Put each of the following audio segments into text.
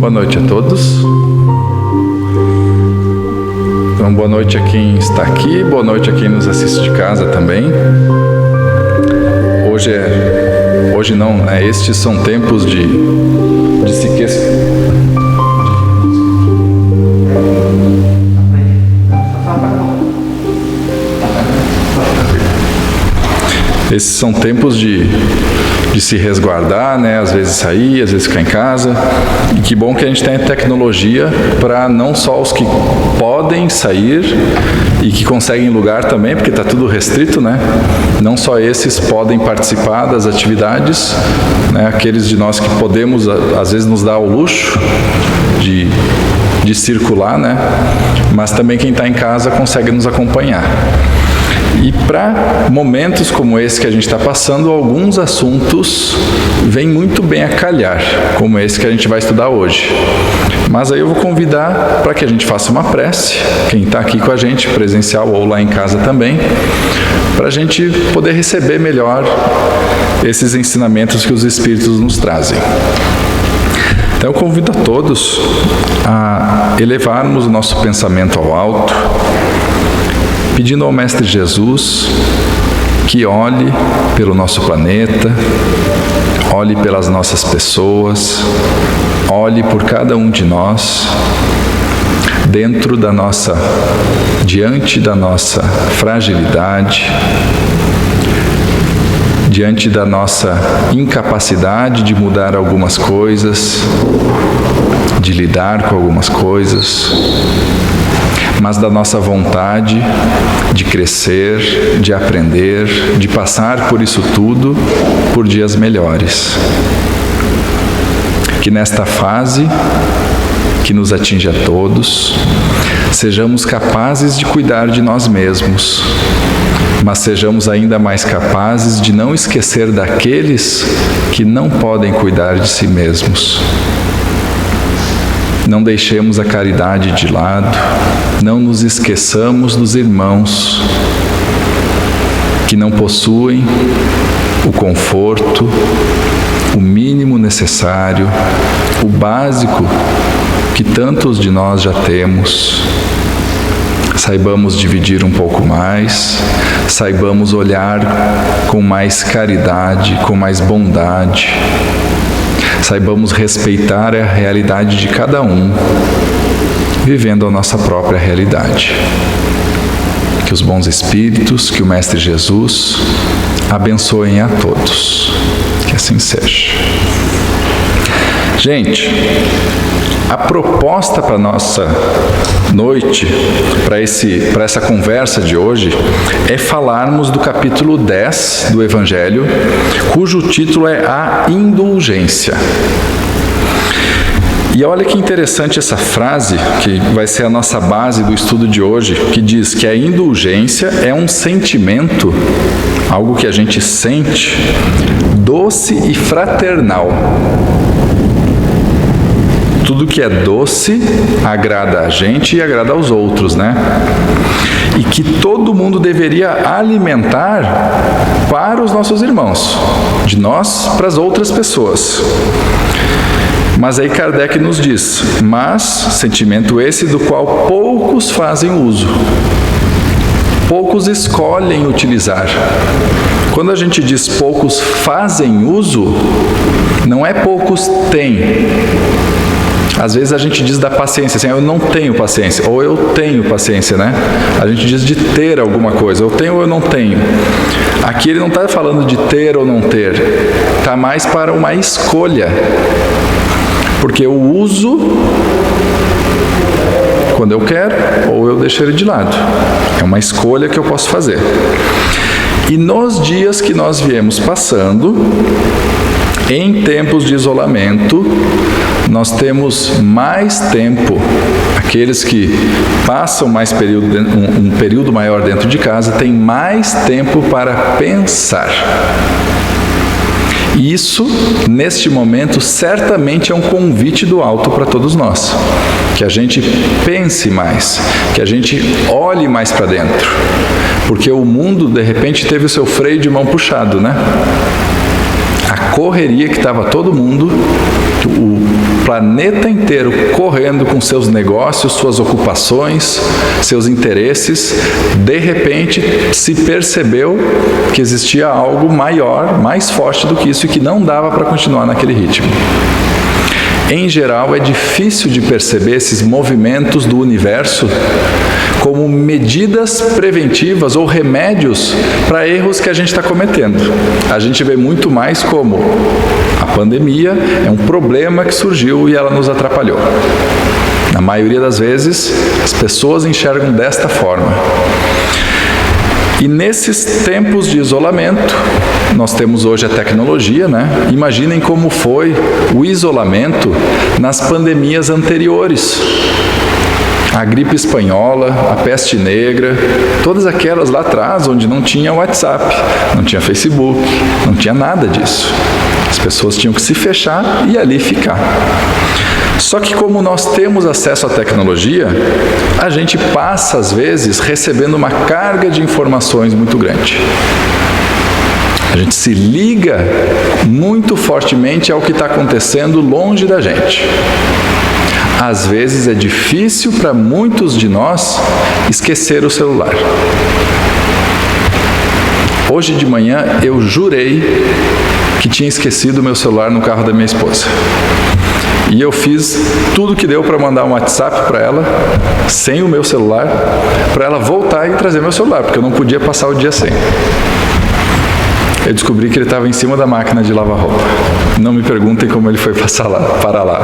Boa noite a todos. Então, boa noite a quem está aqui, boa noite a quem nos assiste de casa também. Estes são tempos de se esquecer. Esses são tempos de se resguardar, né? Às vezes sair, às vezes ficar em casa. E que bom que a gente tem tecnologia para não só os que podem sair e que conseguem lugar também, porque está tudo restrito, né? Não só esses podem participar das atividades, né? Aqueles de nós que podemos, às vezes nos dá o luxo de circular, né? Mas também quem está em casa consegue nos acompanhar. E para momentos como esse que a gente está passando, alguns assuntos vêm muito bem a calhar, como esse que a gente vai estudar hoje. Mas aí eu vou convidar para que a gente faça uma prece, quem está aqui com a gente, presencial ou lá em casa também, para a gente poder receber melhor esses ensinamentos que os Espíritos nos trazem. Então eu convido a todos a elevarmos o nosso pensamento ao alto, pedindo ao Mestre Jesus que olhe pelo nosso planeta, olhe pelas nossas pessoas, olhe por cada um de nós, diante da nossa fragilidade, diante da nossa incapacidade de mudar algumas coisas, de lidar com algumas coisas, mas da nossa vontade de crescer, de aprender, de passar por isso tudo por dias melhores. Que nesta fase que nos atinge a todos, sejamos capazes de cuidar de nós mesmos, mas sejamos ainda mais capazes de não esquecer daqueles que não podem cuidar de si mesmos. Não deixemos a caridade de lado, não nos esqueçamos dos irmãos que não possuem o conforto, o mínimo necessário, o básico que tantos de nós já temos. Saibamos dividir um pouco mais, saibamos olhar com mais caridade, com mais bondade. Saibamos respeitar a realidade de cada um, vivendo a nossa própria realidade. Que os bons Espíritos, que o Mestre Jesus abençoem a todos. Que assim seja. Gente, a proposta para a nossa noite, para essa conversa de hoje, é falarmos do capítulo 10 do Evangelho, cujo título é A Indulgência. E olha que interessante essa frase, que vai ser a nossa base do estudo de hoje, que diz que a indulgência é um sentimento, algo que a gente sente, doce e fraternal. Tudo que é doce agrada a gente e agrada aos outros, né? E que todo mundo deveria alimentar para os nossos irmãos, de nós para as outras pessoas. Mas aí Kardec nos diz, mas sentimento esse do qual poucos fazem uso, poucos escolhem utilizar. Quando a gente diz poucos fazem uso, não é poucos têm. Às vezes a gente diz da paciência, assim, eu não tenho paciência, ou eu tenho paciência, né? A gente diz de ter alguma coisa, eu tenho ou eu não tenho. Aqui ele não está falando de ter ou não ter, está mais para uma escolha. Porque eu uso quando eu quero, ou eu deixo ele de lado. É uma escolha que eu posso fazer. E nos dias que nós viemos passando, em tempos de isolamento, nós temos mais tempo. Aqueles que passam mais um período maior dentro de casa têm mais tempo para pensar. E isso, neste momento, certamente é um convite do alto para todos nós. Que a gente pense mais, que a gente olhe mais para dentro. Porque o mundo, de repente, teve o seu freio de mão puxado, né? A correria que estava todo mundo, planeta inteiro correndo com seus negócios, suas ocupações, seus interesses, de repente se percebeu que existia algo maior, mais forte do que isso e que não dava para continuar naquele ritmo. Em geral, é difícil de perceber esses movimentos do universo como medidas preventivas ou remédios para erros que a gente está cometendo. A gente vê muito mais como a pandemia é um problema que surgiu e ela nos atrapalhou. Na maioria das vezes, as pessoas enxergam desta forma. E nesses tempos de isolamento, nós temos hoje a tecnologia, né? Imaginem como foi o isolamento nas pandemias anteriores. A gripe espanhola, a peste negra, todas aquelas lá atrás onde não tinha WhatsApp, não tinha Facebook, não tinha nada disso. As pessoas tinham que se fechar e ali ficar. Só que como nós temos acesso à tecnologia, a gente passa às vezes recebendo uma carga de informações muito grande. A gente se liga muito fortemente ao que está acontecendo longe da gente. Às vezes é difícil para muitos de nós esquecer o celular. Hoje de manhã eu jurei que tinha esquecido o meu celular no carro da minha esposa. E eu fiz tudo que deu para mandar um WhatsApp para ela, sem o meu celular, para ela voltar e trazer meu celular, porque eu não podia passar o dia sem. Eu descobri que ele estava em cima da máquina de lavar roupa. Não me perguntem como ele foi para lá.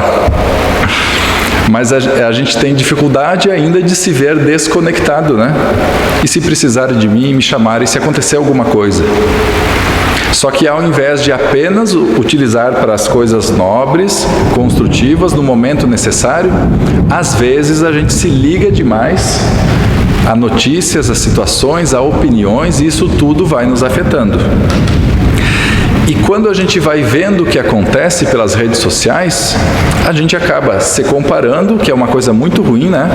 Mas a gente tem dificuldade ainda de se ver desconectado, né? E se precisarem de mim, me chamarem, se acontecer alguma coisa. Só que ao invés de apenas utilizar para as coisas nobres, construtivas, no momento necessário, às vezes a gente se liga demais a notícias, a situações, a opiniões, e isso tudo vai nos afetando. E quando a gente vai vendo o que acontece pelas redes sociais, a gente acaba se comparando, que é uma coisa muito ruim, né?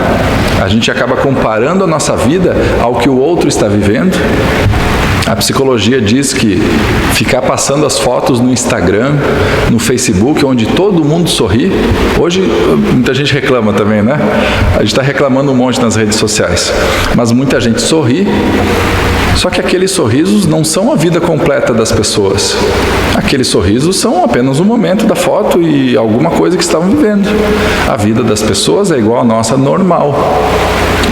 A gente acaba comparando a nossa vida ao que o outro está vivendo. A psicologia diz que ficar passando as fotos no Instagram, no Facebook, onde todo mundo sorri, hoje muita gente reclama também, né? A gente está reclamando um monte nas redes sociais, mas muita gente sorri, só que aqueles sorrisos não são a vida completa das pessoas. Aqueles sorrisos são apenas um momento da foto e alguma coisa que estavam vivendo. A vida das pessoas é igual à nossa, normal.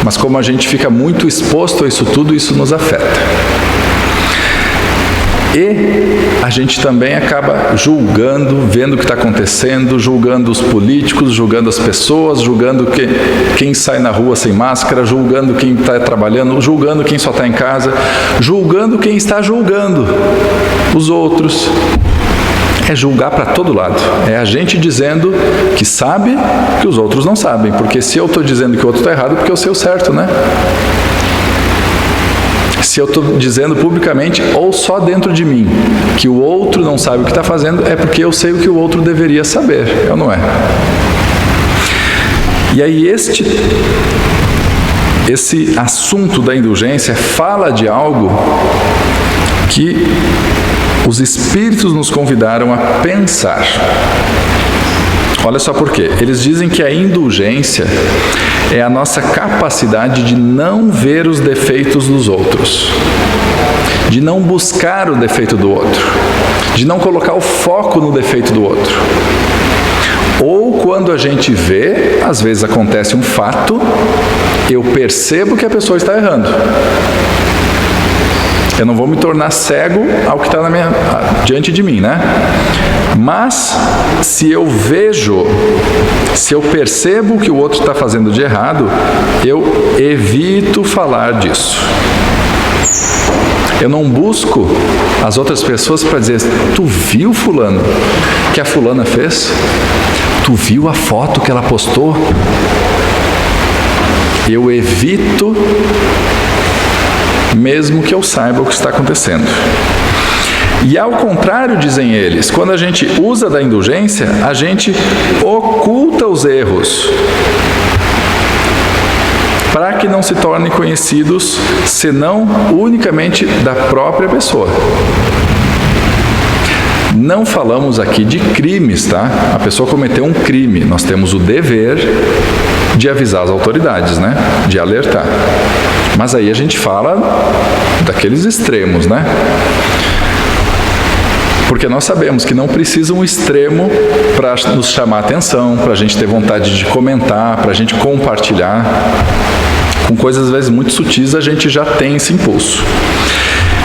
Mas como a gente fica muito exposto a isso tudo, isso nos afeta. E a gente também acaba julgando, vendo o que está acontecendo, julgando os políticos, julgando as pessoas, julgando quem sai na rua sem máscara, julgando quem está trabalhando, julgando quem só está em casa, julgando quem está julgando os outros. É julgar para todo lado. É a gente dizendo que sabe que os outros não sabem. Porque se eu estou dizendo que o outro está errado, porque eu sei o certo, né? Se eu estou dizendo publicamente ou só dentro de mim que o outro não sabe o que está fazendo, é porque eu sei o que o outro deveria saber, ou não é? E aí esse assunto da indulgência fala de algo que os Espíritos nos convidaram a pensar. Olha só por quê. Eles dizem que a indulgência é a nossa capacidade de não ver os defeitos dos outros, de não buscar o defeito do outro, de não colocar o foco no defeito do outro. Ou quando a gente vê, às vezes acontece um fato, eu percebo que a pessoa está errando. Eu não vou me tornar cego ao que está diante de mim, né? Mas, se eu percebo que o outro está fazendo de errado, eu evito falar disso. Eu não busco as outras pessoas para dizer, tu viu fulano, que a fulana fez? Tu viu a foto que ela postou? Eu evito, mesmo que eu saiba o que está acontecendo. E ao contrário, dizem eles, quando a gente usa da indulgência, a gente oculta os erros, para que não se tornem conhecidos, senão unicamente da própria pessoa. Não falamos aqui de crimes, tá? A pessoa cometeu um crime, nós temos o dever de avisar as autoridades, né? De alertar. Mas aí a gente fala daqueles extremos, né? Porque nós sabemos que não precisa um extremo para nos chamar a atenção, para a gente ter vontade de comentar, para a gente compartilhar. Com coisas às vezes muito sutis a gente já tem esse impulso.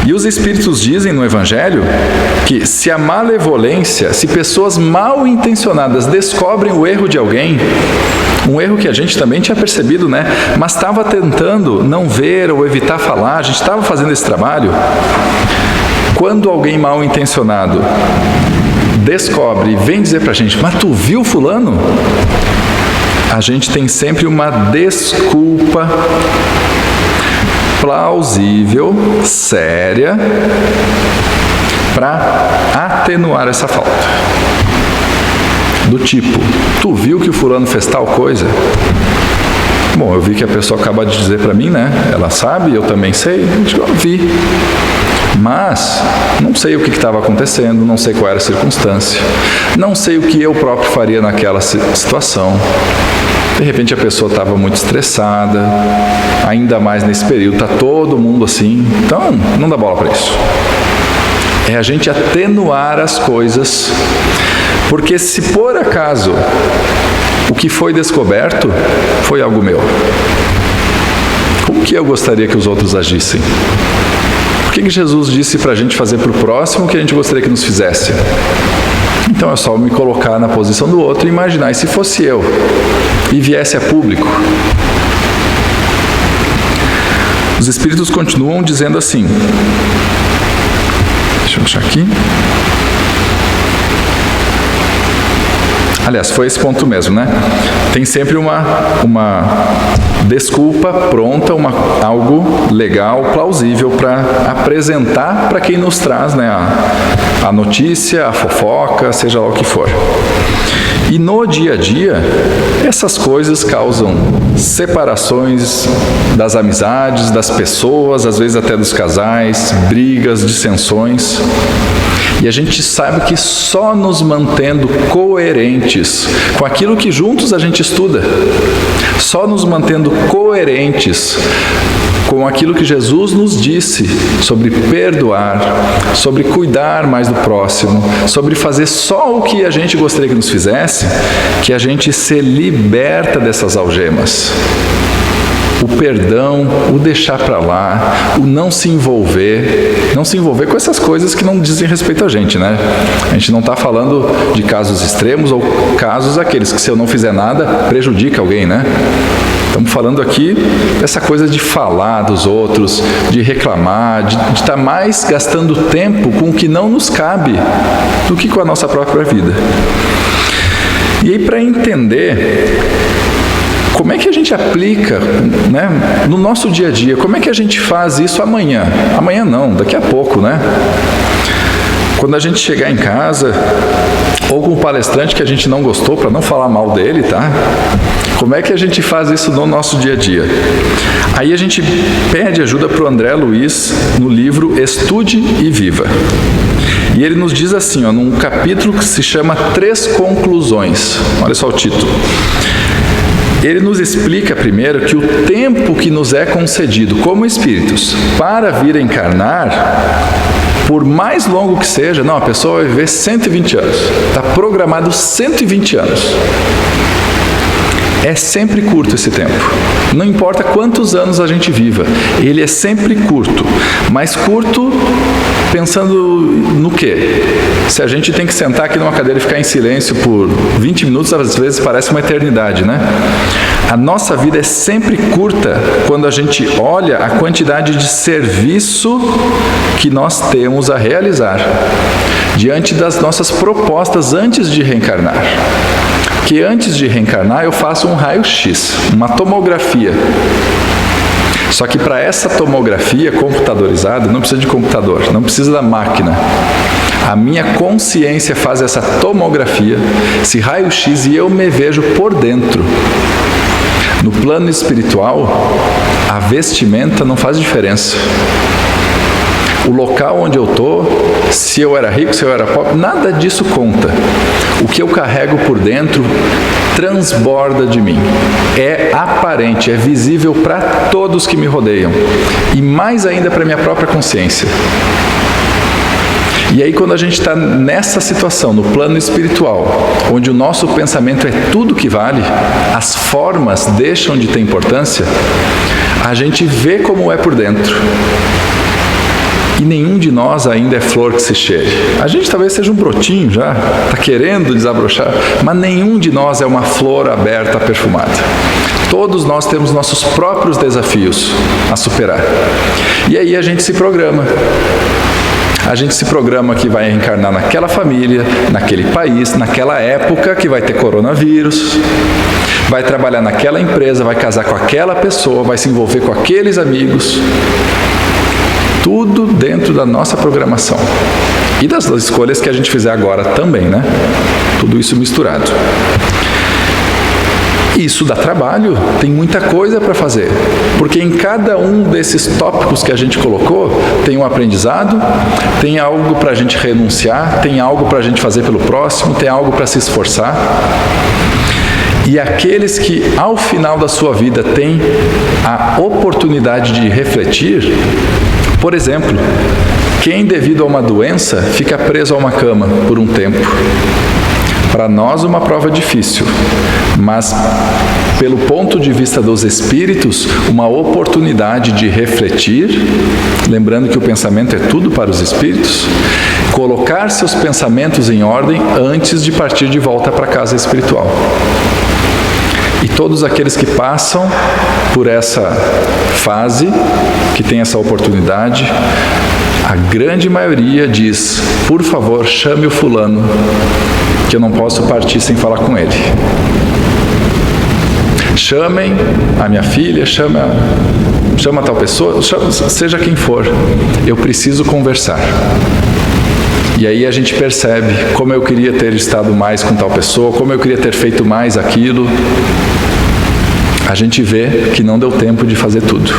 E os Espíritos dizem no Evangelho que se a malevolência, se pessoas mal intencionadas descobrem o erro de alguém, um erro que a gente também tinha percebido, né? Mas estava tentando não ver ou evitar falar, a gente estava fazendo esse trabalho. Quando alguém mal intencionado descobre e vem dizer pra gente, mas tu viu fulano? A gente tem sempre uma desculpa plausível, séria, para atenuar essa falta. Do tipo, tu viu que o fulano fez tal coisa? Bom, eu vi que a pessoa acaba de dizer para mim, né? Ela sabe, eu também sei, eu vi. Mas não sei o que estava acontecendo, não sei qual era a circunstância, não sei o que eu próprio faria naquela situação. De repente a pessoa estava muito estressada, ainda mais nesse período, está todo mundo assim. Então, não dá bola para isso. É a gente atenuar as coisas, porque se por acaso o que foi descoberto foi algo meu, como que eu gostaria que os outros agissem? Por que Jesus disse para a gente fazer para o próximo o que a gente gostaria que nos fizesse? Então é só me colocar na posição do outro e imaginar, e se fosse eu e viesse a público? Os Espíritos continuam dizendo assim, deixa eu achar aqui. Aliás, foi esse ponto mesmo, né? Tem sempre uma desculpa pronta, algo legal, plausível para apresentar para quem nos traz, né, a notícia, a fofoca, seja lá o que for. E no dia a dia, essas coisas causam separações das amizades, das pessoas, às vezes até dos casais, brigas, dissensões. E a gente sabe que só nos mantendo coerentes com aquilo que juntos a gente estuda, só nos mantendo coerentes com aquilo que Jesus nos disse sobre perdoar, sobre cuidar mais do próximo, sobre fazer só o que a gente gostaria que nos fizesse, que a gente se liberta dessas algemas. O perdão, o deixar para lá, o não se envolver com essas coisas que não dizem respeito a gente, né? A gente não está falando de casos extremos ou casos aqueles que se eu não fizer nada, prejudica alguém, né? Estamos falando aqui dessa coisa de falar dos outros, de reclamar, de estar mais gastando tempo com o que não nos cabe do que com a nossa própria vida. E aí, para entender como é que a gente aplica, né, no nosso dia a dia, como é que a gente faz isso amanhã? Amanhã não, daqui a pouco, né? Quando a gente chegar em casa, ou com um palestrante que a gente não gostou, para não falar mal dele, tá? Como é que a gente faz isso no nosso dia a dia? Aí a gente pede ajuda para o André Luiz no livro Estude e Viva. E ele nos diz assim, ó, num capítulo que se chama 3 Conclusões. Olha só o título. Ele nos explica primeiro que o tempo que nos é concedido como espíritos para vir a encarnar, por mais longo que seja, não, a pessoa vai viver 120 anos, está programado 120 anos. É sempre curto esse tempo. Não importa quantos anos a gente viva, ele é sempre curto. Mas curto pensando no quê? Se a gente tem que sentar aqui numa cadeira e ficar em silêncio por 20 minutos, às vezes parece uma eternidade, né? A nossa vida é sempre curta quando a gente olha a quantidade de serviço que nós temos a realizar diante das nossas propostas antes de reencarnar. Que antes de reencarnar eu faço um raio-x, uma tomografia. Só que para essa tomografia computadorizada, não precisa de computador, não precisa da máquina. A minha consciência faz essa tomografia, esse raio-x, e eu me vejo por dentro. No plano espiritual, a vestimenta não faz diferença. O local onde eu estou se eu era rico, se eu era pobre, nada disso conta. O que eu carrego por dentro transborda de mim. É aparente, é visível para todos que me rodeiam. E mais ainda para minha própria consciência. E aí quando a gente está nessa situação, no plano espiritual, onde o nosso pensamento é tudo que vale, as formas deixam de ter importância, a gente vê como é por dentro. E nenhum de nós ainda é flor que se cheire. A gente talvez seja um brotinho já, está querendo desabrochar, mas nenhum de nós é uma flor aberta, perfumada. Todos nós temos nossos próprios desafios a superar. E aí a gente se programa. A gente se programa que vai reencarnar naquela família, naquele país, naquela época que vai ter coronavírus, vai trabalhar naquela empresa, vai casar com aquela pessoa, vai se envolver com aqueles amigos. Tudo dentro da nossa programação. E das escolhas que a gente fizer agora também, né? Tudo isso misturado. Isso dá trabalho, tem muita coisa para fazer, porque em cada um desses tópicos que a gente colocou, tem um aprendizado, tem algo para a gente renunciar, tem algo para a gente fazer pelo próximo, tem algo para se esforçar. E aqueles que ao final da sua vida têm a oportunidade de refletir, por exemplo, quem devido a uma doença fica preso a uma cama por um tempo. Para nós uma prova difícil, mas pelo ponto de vista dos espíritos, uma oportunidade de refletir, lembrando que o pensamento é tudo para os espíritos, colocar seus pensamentos em ordem antes de partir de volta para a casa espiritual. E todos aqueles que passam por essa fase, que tem essa oportunidade, a grande maioria diz, por favor, chame o fulano, que eu não posso partir sem falar com ele. Chamem a minha filha, chama tal pessoa, seja quem for, eu preciso conversar. E aí a gente percebe como eu queria ter estado mais com tal pessoa, como eu queria ter feito mais aquilo. A gente vê que não deu tempo de fazer tudo.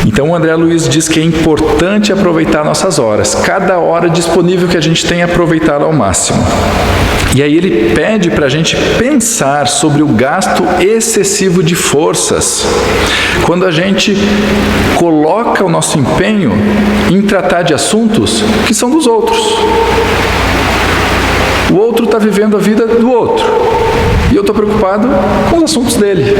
Então o André Luiz diz que é importante aproveitar nossas horas, cada hora disponível que a gente tem, aproveitá-la ao máximo. E aí ele pede para a gente pensar sobre o gasto excessivo de forças, quando a gente coloca o nosso empenho em tratar de assuntos que são dos outros. O outro está vivendo a vida do outro, e eu estou preocupado com os assuntos dele.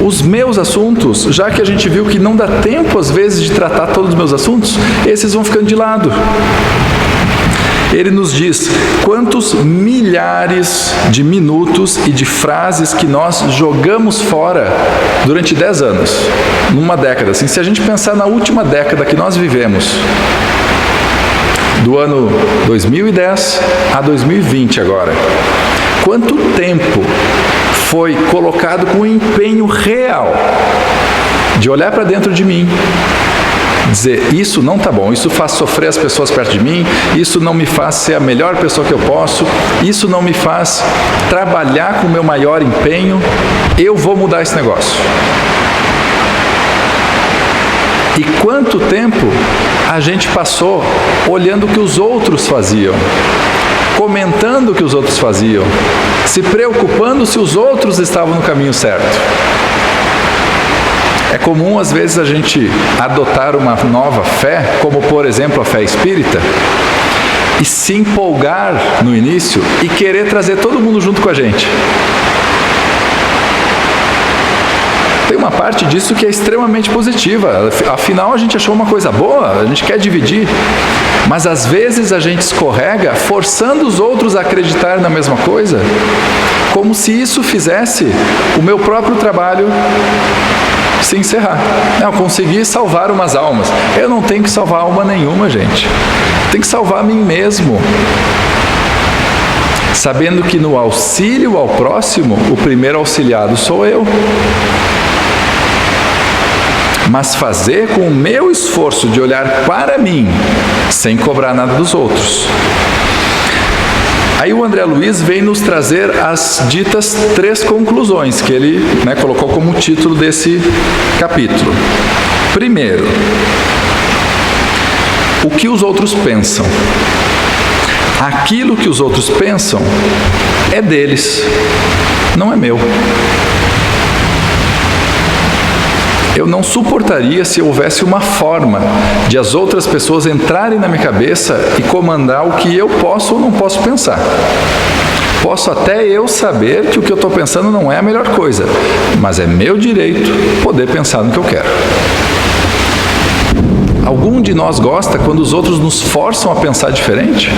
Os meus assuntos, já que a gente viu que não dá tempo às vezes de tratar todos os meus assuntos, esses vão ficando de lado. Ele nos diz quantos milhares de minutos e de frases que nós jogamos fora durante 10 anos, numa década. Assim, se a gente pensar na última década que nós vivemos, do ano 2010 a 2020 agora, quanto tempo foi colocado com empenho real de olhar para dentro de mim, dizer, isso não está bom, isso faz sofrer as pessoas perto de mim, isso não me faz ser a melhor pessoa que eu posso, isso não me faz trabalhar com o meu maior empenho, eu vou mudar esse negócio. E quanto tempo a gente passou olhando o que os outros faziam, comentando o que os outros faziam, se preocupando se os outros estavam no caminho certo. É comum, às vezes, a gente adotar uma nova fé, como, por exemplo, a fé espírita, e se empolgar no início e querer trazer todo mundo junto com a gente. Tem uma parte disso que é extremamente positiva, afinal a gente achou uma coisa boa, a gente quer dividir, mas às vezes a gente escorrega forçando os outros a acreditar na mesma coisa, como se isso fizesse o meu próprio trabalho se encerrar. Eu consegui salvar umas almas, eu não tenho que salvar alma nenhuma, gente, tenho que salvar a mim mesmo. Sabendo que no auxílio ao próximo, o primeiro auxiliado sou eu. Mas fazer com o meu esforço de olhar para mim, sem cobrar nada dos outros. Aí o André Luiz vem nos trazer as ditas 3 conclusões, que ele colocou como título desse capítulo. Primeiro, o que os outros pensam. Aquilo que os outros pensam é deles, não é meu. Eu não suportaria se houvesse uma forma de as outras pessoas entrarem na minha cabeça e comandar o que eu posso ou não posso pensar. Posso até eu saber que o que eu estou pensando não é a melhor coisa, mas é meu direito poder pensar no que eu quero. Algum de nós gosta quando os outros nos forçam a pensar diferente?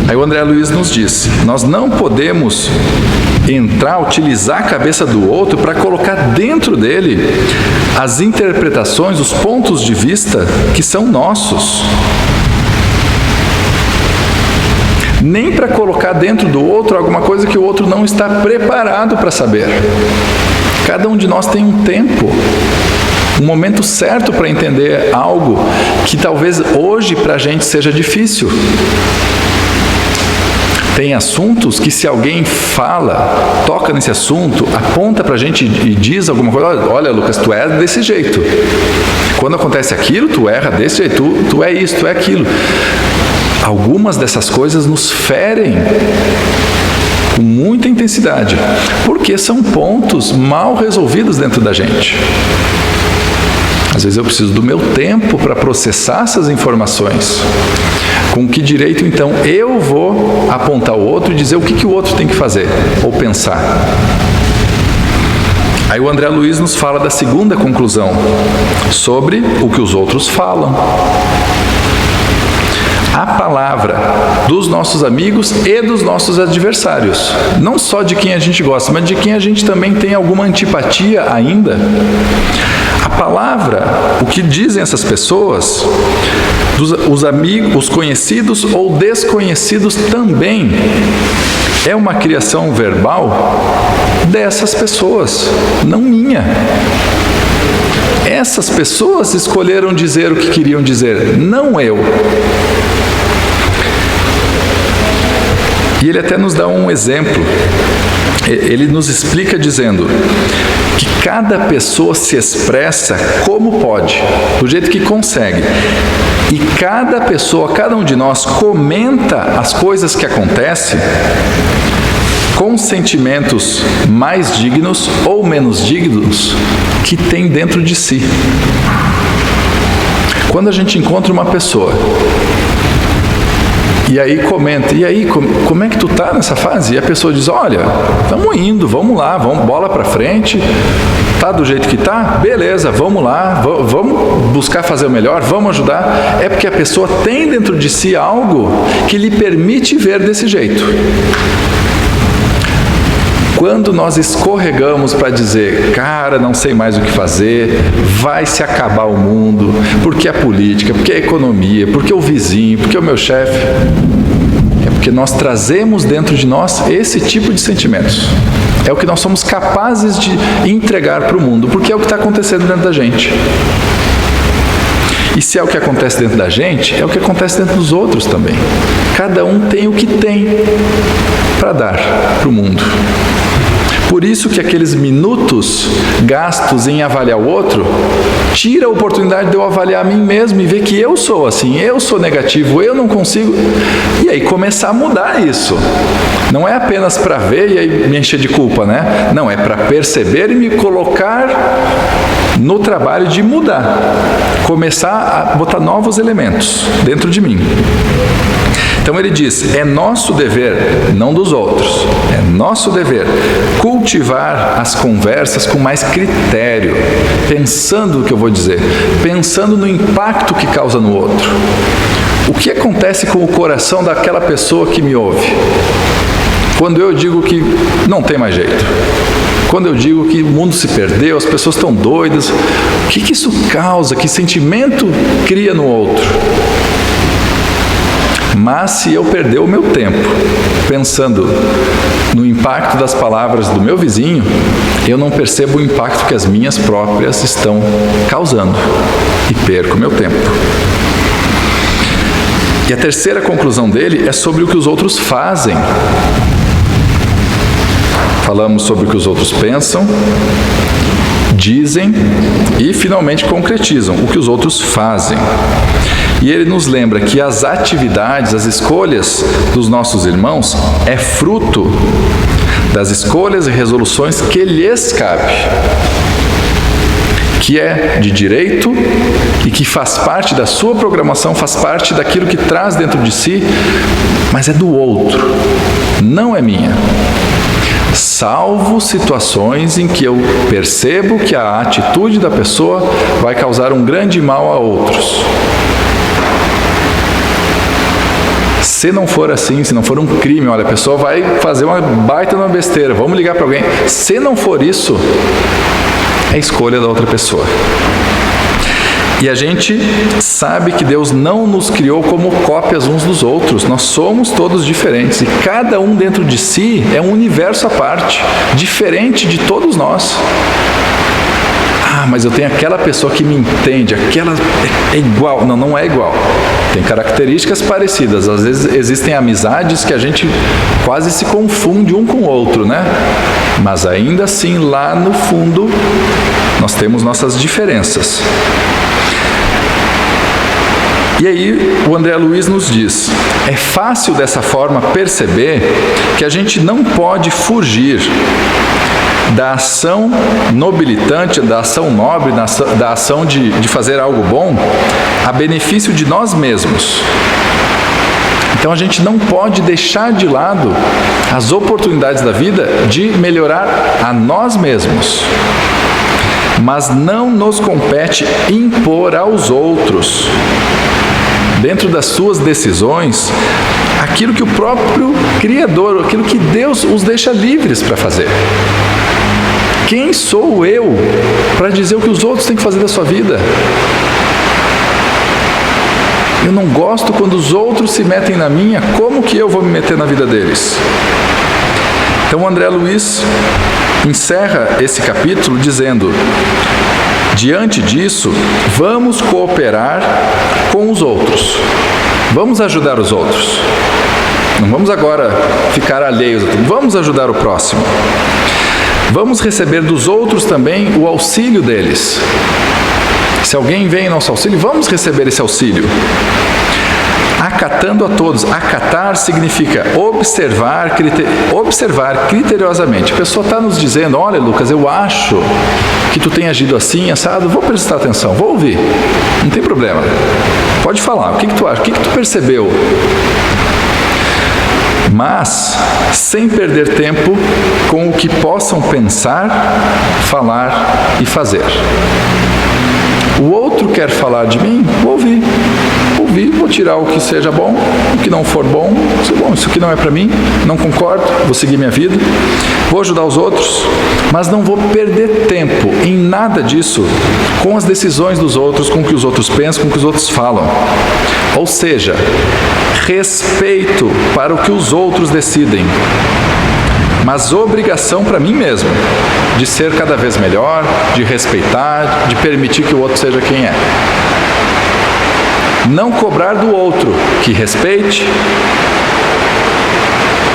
Aí o André Luiz nos diz, nós não podemos utilizar a cabeça do outro para colocar dentro dele as interpretações, os pontos de vista que são nossos. Nem para colocar dentro do outro alguma coisa que o outro não está preparado para saber. Cada um de nós tem um tempo, um momento certo para entender algo que talvez hoje para a gente seja difícil. Tem assuntos que se alguém fala, toca nesse assunto, aponta pra gente e diz alguma coisa, olha Lucas, tu é desse jeito. Quando acontece aquilo, tu erra desse jeito, tu é isso, tu é aquilo. Algumas dessas coisas nos ferem com muita intensidade, porque são pontos mal resolvidos dentro da gente. Às vezes eu preciso do meu tempo para processar essas informações. Com que direito, então, eu vou apontar o outro e dizer o que o outro tem que fazer ou pensar? Aí o André Luiz nos fala da segunda conclusão, sobre o que os outros falam. A palavra dos nossos amigos e dos nossos adversários. Não só de quem a gente gosta, mas de quem a gente também tem alguma antipatia ainda. A palavra, o que dizem essas pessoas, os amigos, os conhecidos ou desconhecidos também, é uma criação verbal dessas pessoas, não minha. Essas pessoas escolheram dizer o que queriam dizer, não eu. E ele até nos dá um exemplo. Ele nos explica dizendo que cada pessoa se expressa como pode, do jeito que consegue. E cada pessoa, cada um de nós, comenta as coisas que acontecem com sentimentos mais dignos ou menos dignos que tem dentro de si. Quando a gente encontra uma pessoa e aí comenta, e aí, como é que tu tá nessa fase? E a pessoa diz, olha, estamos indo, vamos lá, vamos bola para frente, tá do jeito que tá? Beleza, vamos lá, vamos buscar fazer o melhor, vamos ajudar. É porque a pessoa tem dentro de si algo que lhe permite ver desse jeito. Quando nós escorregamos para dizer, cara, não sei mais o que fazer, vai se acabar o mundo, porque a política, porque a economia, porque o vizinho, porque o meu chefe, é porque nós trazemos dentro de nós esse tipo de sentimentos. É o que nós somos capazes de entregar para o mundo, porque é o que está acontecendo dentro da gente. E se é o que acontece dentro da gente, é o que acontece dentro dos outros também. Cada um tem o que tem para dar para o mundo. Por isso que aqueles minutos gastos em avaliar o outro, tira a oportunidade de eu avaliar a mim mesmo e ver que eu sou assim, eu sou negativo, eu não consigo. E aí começar a mudar isso. Não é apenas para ver e aí me encher de culpa, né? Não, é para perceber e me colocar no trabalho de mudar. Começar a botar novos elementos dentro de mim. Então ele diz, é nosso dever, não dos outros, é nosso dever cultivar as conversas com mais critério, pensando no que eu vou dizer, pensando no impacto que causa no outro. O que acontece com o coração daquela pessoa que me ouve? Quando eu digo que não tem mais jeito, quando eu digo que o mundo se perdeu, as pessoas estão doidas, o que isso causa? Que sentimento cria no outro? Mas se eu perder o meu tempo pensando no impacto das palavras do meu vizinho, eu não percebo o impacto que as minhas próprias estão causando e perco meu tempo. E a terceira conclusão dele é sobre o que os outros fazem. Falamos sobre o que os outros pensam, dizem e finalmente concretizam o que os outros fazem. E ele nos lembra que as atividades, as escolhas dos nossos irmãos é fruto das escolhas e resoluções que lhes cabe, que é de direito e que faz parte da sua programação, faz parte daquilo que traz dentro de si, mas é do outro, não é minha. Salvo situações em que eu percebo que a atitude da pessoa vai causar um grande mal a outros. Se não for assim, se não for um crime, olha, a pessoa vai fazer uma baita numa besteira, vamos ligar para alguém. Se não for isso, é escolha da outra pessoa. E a gente sabe que Deus não nos criou como cópias uns dos outros. Nós somos todos diferentes e cada um dentro de si é um universo à parte, diferente de todos nós. Ah, mas eu tenho aquela pessoa que me entende, aquela é igual. Não, não é igual. Tem características parecidas. Às vezes existem amizades que a gente quase se confunde um com o outro, né? Mas ainda assim, lá no fundo, nós temos nossas diferenças. E aí o André Luiz nos diz, é fácil dessa forma perceber que a gente não pode fugir da ação nobilitante, da ação nobre, da ação de fazer algo bom, a benefício de nós mesmos. Então a gente não pode deixar de lado as oportunidades da vida de melhorar a nós mesmos. Mas não nos compete impor aos outros, dentro das suas decisões, aquilo que o próprio Criador, aquilo que Deus os deixa livres para fazer. Quem sou eu para dizer o que os outros têm que fazer da sua vida? Eu não gosto quando os outros se metem na minha, como que eu vou me meter na vida deles? Então André Luiz encerra esse capítulo dizendo: diante disso, vamos cooperar com os outros. Vamos ajudar os outros. Não vamos agora ficar alheios a tudo. Vamos ajudar o próximo. Vamos receber dos outros também o auxílio deles. Se alguém vem em nosso auxílio, vamos receber esse auxílio. Acatando a todos. Acatar significa observar criteriosamente. A pessoa está nos dizendo: olha, Lucas, eu acho que tu tem agido assim, assado, vou prestar atenção, vou ouvir. Não tem problema. Pode falar, o que tu acha? O que tu percebeu? Mas sem perder tempo com o que possam pensar, falar e fazer. O outro quer falar de mim, vou ouvir. Vou tirar o que seja bom, o que não for bom, isso aqui não é para mim, não concordo, vou seguir minha vida, vou ajudar os outros, mas não vou perder tempo em nada disso com as decisões dos outros, com o que os outros pensam, com o que os outros falam. Ou seja, respeito para o que os outros decidem, mas obrigação para mim mesmo, de ser cada vez melhor, de respeitar, de permitir que o outro seja quem é. Não cobrar do outro que respeite,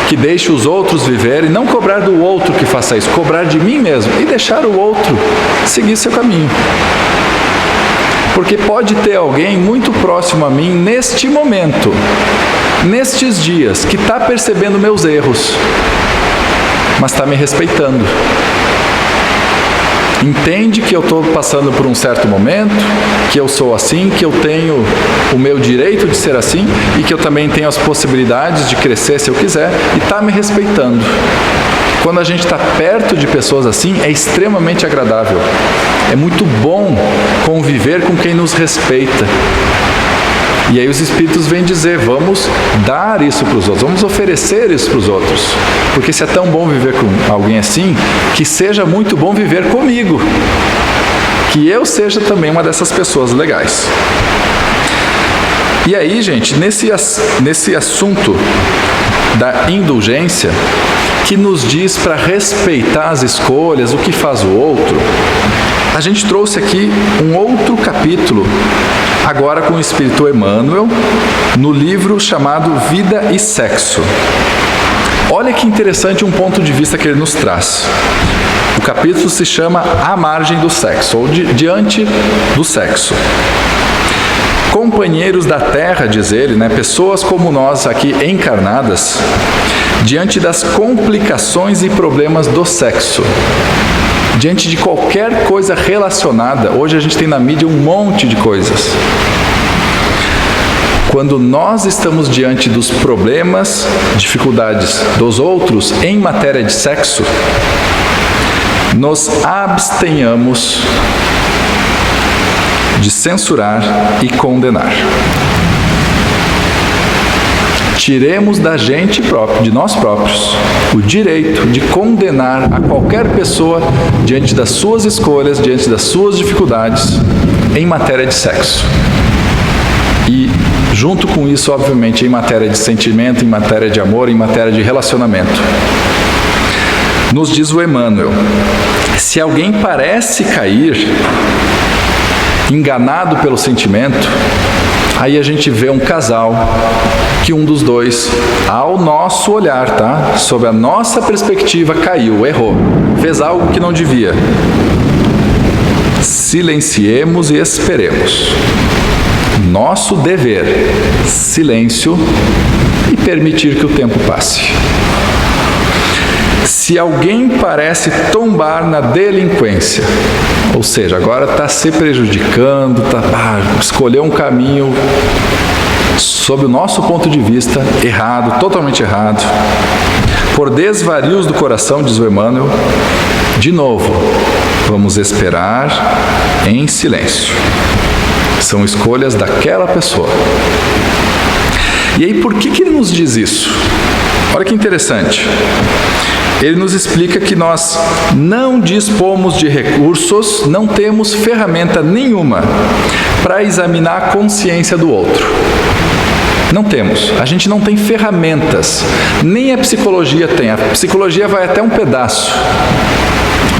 que deixe os outros viverem, não cobrar do outro que faça isso, cobrar de mim mesmo e deixar o outro seguir seu caminho. Porque pode ter alguém muito próximo a mim neste momento, nestes dias, que está percebendo meus erros, mas está me respeitando. Entende que eu estou passando por um certo momento, que eu sou assim, que eu tenho o meu direito de ser assim e que eu também tenho as possibilidades de crescer se eu quiser e está me respeitando. Quando a gente está perto de pessoas assim, é extremamente agradável. É muito bom conviver com quem nos respeita. E aí os Espíritos vêm dizer, vamos dar isso para os outros, vamos oferecer isso para os outros. Porque se é tão bom viver com alguém assim, que seja muito bom viver comigo. Que eu seja também uma dessas pessoas legais. E aí, gente, nesse assunto da indulgência, que nos diz para respeitar as escolhas, o que faz o outro, a gente trouxe aqui um outro capítulo, agora com o Espírito Emmanuel, no livro chamado Vida e Sexo. Olha que interessante um ponto de vista que ele nos traz. capítulo se chama A Margem do Sexo, ou Diante do Sexo. Companheiros da Terra, diz ele, né, pessoas como nós aqui encarnadas, diante das complicações e problemas do sexo, diante de qualquer coisa relacionada. Hoje a gente tem na mídia um monte de coisas. Quando nós estamos diante dos problemas, dificuldades dos outros em matéria de sexo, nos abstenhamos de censurar e condenar. Tiremos da gente próprio, de nós próprios, o direito de condenar a qualquer pessoa diante das suas escolhas, diante das suas dificuldades em matéria de sexo. E junto com isso, obviamente, em matéria de sentimento, em matéria de amor, em matéria de relacionamento. Nos diz o Emmanuel, se alguém parece cair, enganado pelo sentimento, aí a gente vê um casal que um dos dois, ao nosso olhar, tá? Sob a nossa perspectiva, caiu, errou, fez algo que não devia. Silenciemos e esperemos. Nosso dever, silêncio e permitir que o tempo passe. Se alguém parece tombar na delinquência, ou seja, agora está se prejudicando, escolheu um caminho, sob o nosso ponto de vista, errado, totalmente errado, por desvarios do coração, diz o Emmanuel, de novo, vamos esperar em silêncio. São escolhas daquela pessoa. E aí, por que ele nos diz isso? Olha que interessante. Ele nos explica que nós não dispomos de recursos, não temos ferramenta nenhuma para examinar a consciência do outro. Não temos. A gente não tem ferramentas. Nem a psicologia tem. A psicologia vai até um pedaço.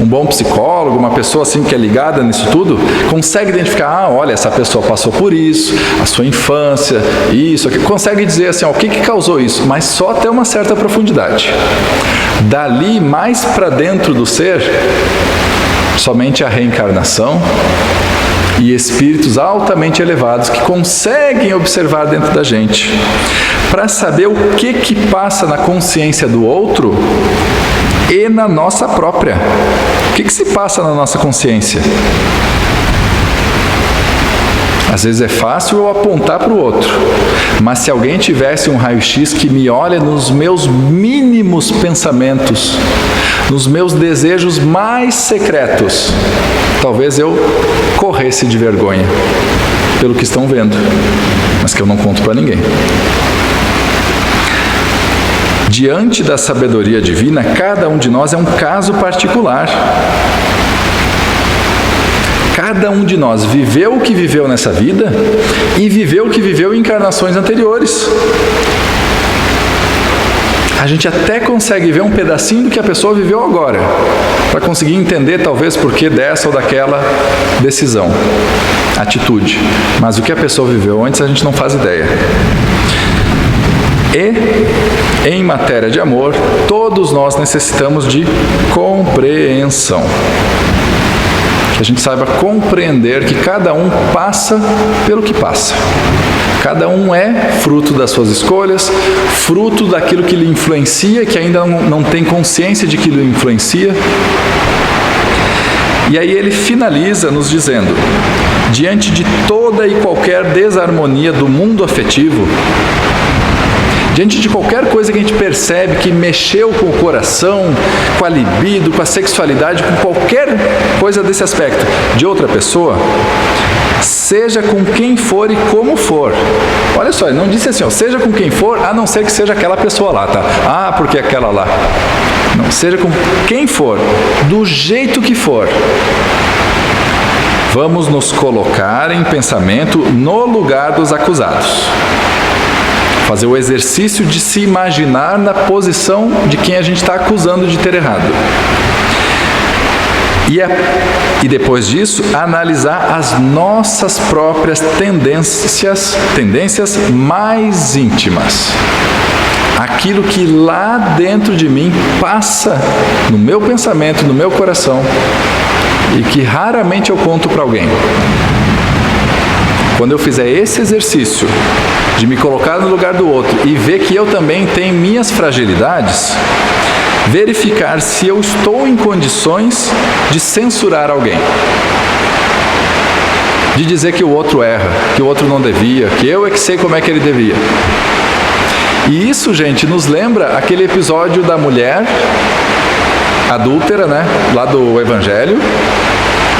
Um bom psicólogo, uma pessoa assim que é ligada nisso tudo, consegue identificar, olha, essa pessoa passou por isso, a sua infância, isso, aqui. Consegue dizer assim, o que causou isso, mas só até uma certa profundidade. Dali, mais para dentro do ser, somente a reencarnação e espíritos altamente elevados que conseguem observar dentro da gente, para saber o que passa na consciência do outro e na nossa própria. O que se passa na nossa consciência? Às vezes é fácil eu apontar para o outro, mas se alguém tivesse um raio-x que me olha nos meus mínimos pensamentos, nos meus desejos mais secretos, talvez eu corresse de vergonha pelo que estão vendo, mas que eu não conto para ninguém. Diante da sabedoria divina, cada um de nós é um caso particular. Cada um de nós viveu o que viveu nessa vida e viveu o que viveu em encarnações anteriores. A gente até consegue ver um pedacinho do que a pessoa viveu agora, para conseguir entender talvez por que dessa ou daquela decisão, atitude. Mas o que a pessoa viveu antes a gente não faz ideia. E, em matéria de amor, todos nós necessitamos de compreensão. Que a gente saiba compreender que cada um passa pelo que passa. Cada um é fruto das suas escolhas, fruto daquilo que lhe influencia, que ainda não tem consciência de que lhe influencia. E aí ele finaliza nos dizendo, diante de toda e qualquer desarmonia do mundo afetivo, diante de qualquer coisa que a gente percebe que mexeu com o coração, com a libido, com a sexualidade, com qualquer coisa desse aspecto de outra pessoa, seja com quem for e como for. Olha só, ele não disse assim, seja com quem for, a não ser que seja aquela pessoa lá, tá? Ah, porque aquela lá. Não, seja com quem for, do jeito que for. Vamos nos colocar em pensamento no lugar dos acusados. Fazer o exercício de se imaginar na posição de quem a gente está acusando de ter errado. E depois disso, analisar as nossas próprias tendências mais íntimas. aquilo que lá dentro de mim passa no meu pensamento, no meu coração, e que raramente eu conto para alguém. Quando eu fizer esse exercício de me colocar no lugar do outro e ver que eu também tenho minhas fragilidades, verificar se eu estou em condições de censurar alguém, de dizer que o outro erra, que o outro não devia, que eu é que sei como é que ele devia. E isso, gente, nos lembra aquele episódio da mulher adúltera, né, lá do Evangelho,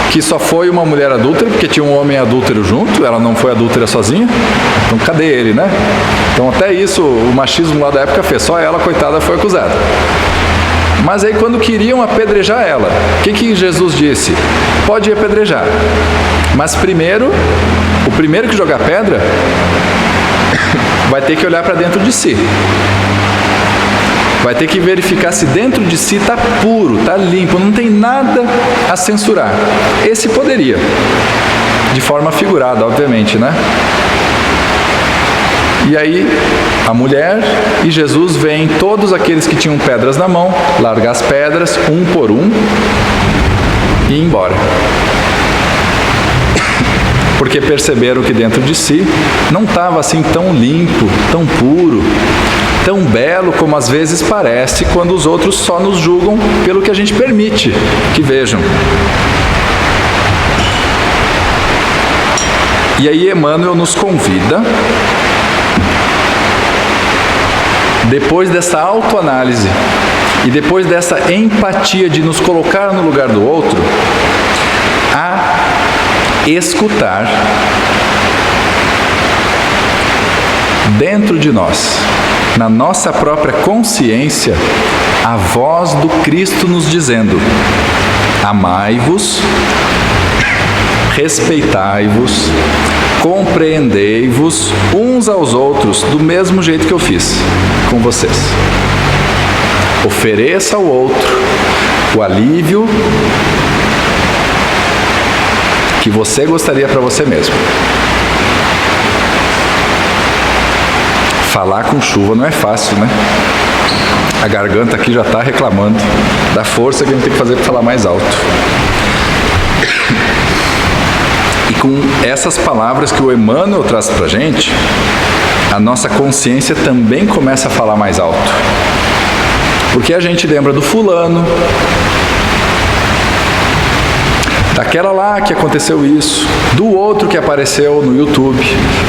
que só foi uma mulher adúltera porque tinha um homem adúltero junto, ela não foi adúltera sozinha, então cadê ele, né? Então até isso o machismo lá da época fez, só ela, coitada, foi acusada. Mas aí quando queriam apedrejar ela, o que Jesus disse? Pode apedrejar, mas primeiro, o primeiro que jogar pedra vai ter que olhar para dentro de si. Vai ter que verificar se dentro de si está puro, está limpo, não tem nada a censurar. Esse poderia, de forma figurada, obviamente, né? E aí, a mulher e Jesus veem todos aqueles que tinham pedras na mão, largar as pedras, um por um, e ir embora. Porque perceberam que dentro de si não estava assim tão limpo, tão puro, tão belo como às vezes parece quando os outros só nos julgam pelo que a gente permite que vejam. E aí Emmanuel nos convida, depois dessa autoanálise e depois dessa empatia de nos colocar no lugar do outro, a escutar dentro de nós, na nossa própria consciência, a voz do Cristo nos dizendo: amai-vos, respeitai-vos, compreendei-vos uns aos outros do mesmo jeito que eu fiz com vocês. Ofereça ao outro o alívio que você gostaria para você mesmo. Falar com chuva não é fácil, né? A garganta aqui já está reclamando da força que a gente tem que fazer para falar mais alto. E com essas palavras que o Emmanuel traz para a gente, a nossa consciência também começa a falar mais alto. Porque a gente lembra do fulano, daquela lá que aconteceu isso, do outro que apareceu no YouTube,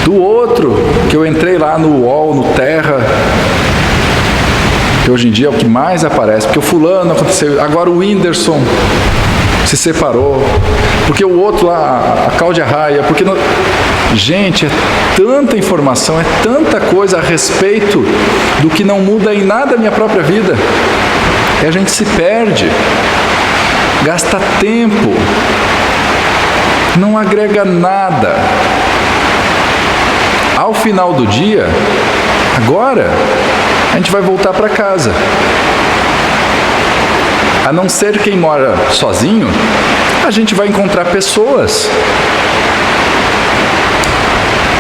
do outro que eu entrei lá no UOL, no Terra, que hoje em dia é o que mais aparece, porque o fulano aconteceu, agora o Whindersson se separou, porque o outro lá, a Cláudia Raia, porque... Não... Gente, é tanta informação, é tanta coisa a respeito do que não muda em nada a minha própria vida, e a gente se perde, gasta tempo, não agrega nada. Ao final do dia, agora, a gente vai voltar para casa. A não ser quem mora sozinho, a gente vai encontrar pessoas.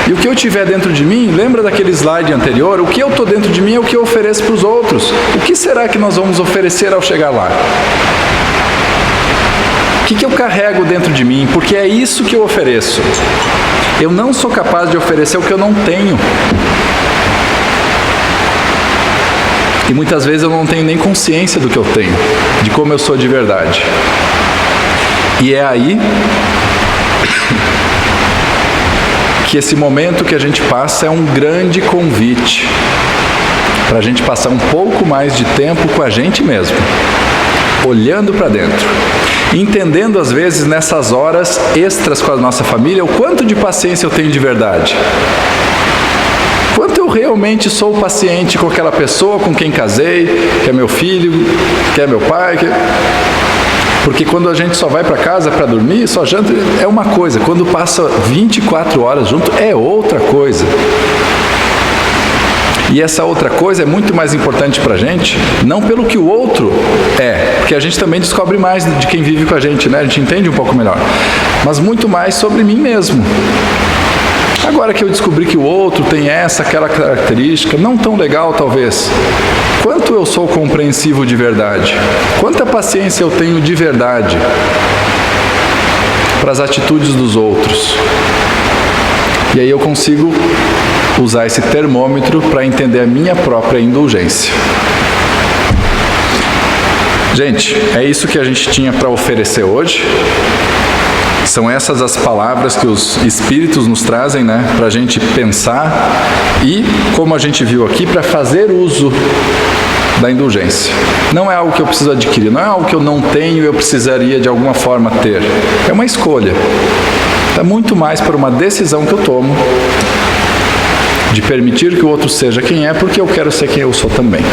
E o que eu tiver dentro de mim, lembra daquele slide anterior? O que eu estou dentro de mim é o que eu ofereço para os outros. O que será que nós vamos oferecer ao chegar lá? O que eu carrego dentro de mim? Porque é isso que eu ofereço. Eu não sou capaz de oferecer o que eu não tenho. E muitas vezes eu não tenho nem consciência do que eu tenho, de como eu sou de verdade. E é aí que esse momento que a gente passa é um grande convite para a gente passar um pouco mais de tempo com a gente mesmo, olhando para dentro, entendendo às vezes nessas horas extras com a nossa família o quanto de paciência eu tenho de verdade, quanto eu realmente sou paciente com aquela pessoa com quem casei, que é meu filho, que é meu pai, porque quando a gente só vai para casa para dormir, só janta, é uma coisa, quando passa 24 horas junto é outra coisa. E essa outra coisa é muito mais importante para a gente, não pelo que o outro é, porque a gente também descobre mais de quem vive com a gente, né? A gente entende um pouco melhor, mas muito mais sobre mim mesmo. Agora que eu descobri que o outro tem aquela característica, não tão legal talvez, quanto eu sou compreensivo de verdade? Quanta paciência eu tenho de verdade para as atitudes dos outros? E aí eu consigo usar esse termômetro para entender a minha própria indulgência. Gente, é isso que a gente tinha para oferecer hoje. São essas as palavras que os Espíritos nos trazem, né, para a gente pensar e, como a gente viu aqui, para fazer uso da indulgência. Não é algo que eu preciso adquirir, não é algo que eu não tenho e eu precisaria de alguma forma ter. É uma escolha. É muito mais por uma decisão que eu tomo de permitir que o outro seja quem é, porque eu quero ser quem eu sou também.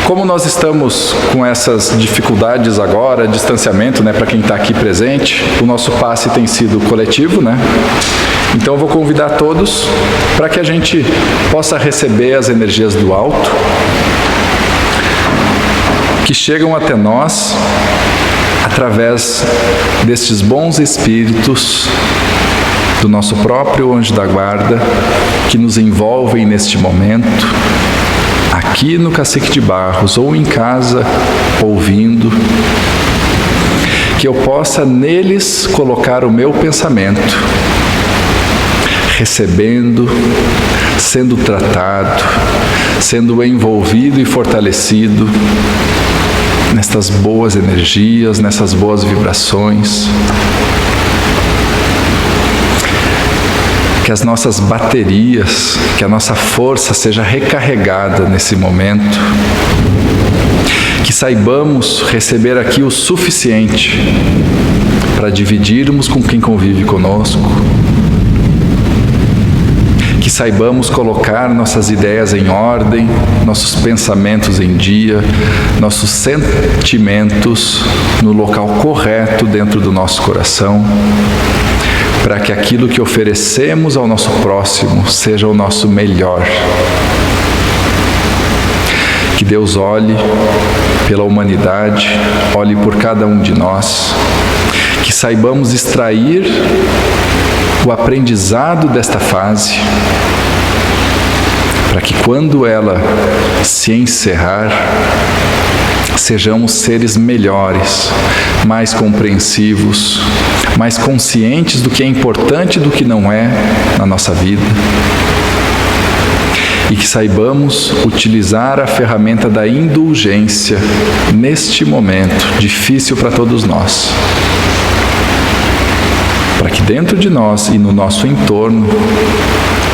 Como nós estamos com essas dificuldades agora, distanciamento, né, para quem está aqui presente, o nosso passe tem sido coletivo, né? Então eu vou convidar todos para que a gente possa receber as energias do alto, que chegam até nós através destes bons espíritos do nosso próprio anjo da guarda, que nos envolvem neste momento, aqui no Cacique de Barros, ou em casa, ouvindo, que eu possa neles colocar o meu pensamento, recebendo, sendo tratado, sendo envolvido e fortalecido nestas boas energias, nessas boas vibrações. Que as nossas baterias, que a nossa força seja recarregada nesse momento. Que saibamos receber aqui o suficiente para dividirmos com quem convive conosco. Que saibamos colocar nossas ideias em ordem, nossos pensamentos em dia, nossos sentimentos no local correto dentro do nosso coração, para que aquilo que oferecemos ao nosso próximo seja o nosso melhor. Que Deus olhe pela humanidade, olhe por cada um de nós, que saibamos extrair o aprendizado desta fase, para que quando ela se encerrar, sejamos seres melhores, mais compreensivos, mais conscientes do que é importante e do que não é na nossa vida. E que saibamos utilizar a ferramenta da indulgência neste momento difícil para todos nós. Para que dentro de nós e no nosso entorno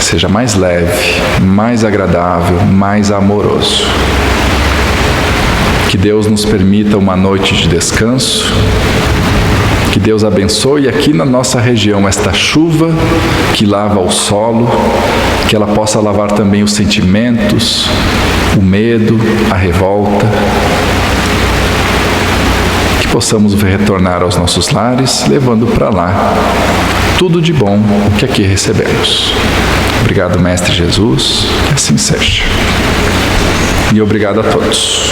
seja mais leve, mais agradável, mais amoroso. Que Deus nos permita uma noite de descanso. Que Deus abençoe aqui na nossa região esta chuva que lava o solo, que ela possa lavar também os sentimentos, o medo, a revolta. Que possamos retornar aos nossos lares, levando para lá tudo de bom que aqui recebemos. Obrigado, Mestre Jesus, que assim seja. E obrigado a todos.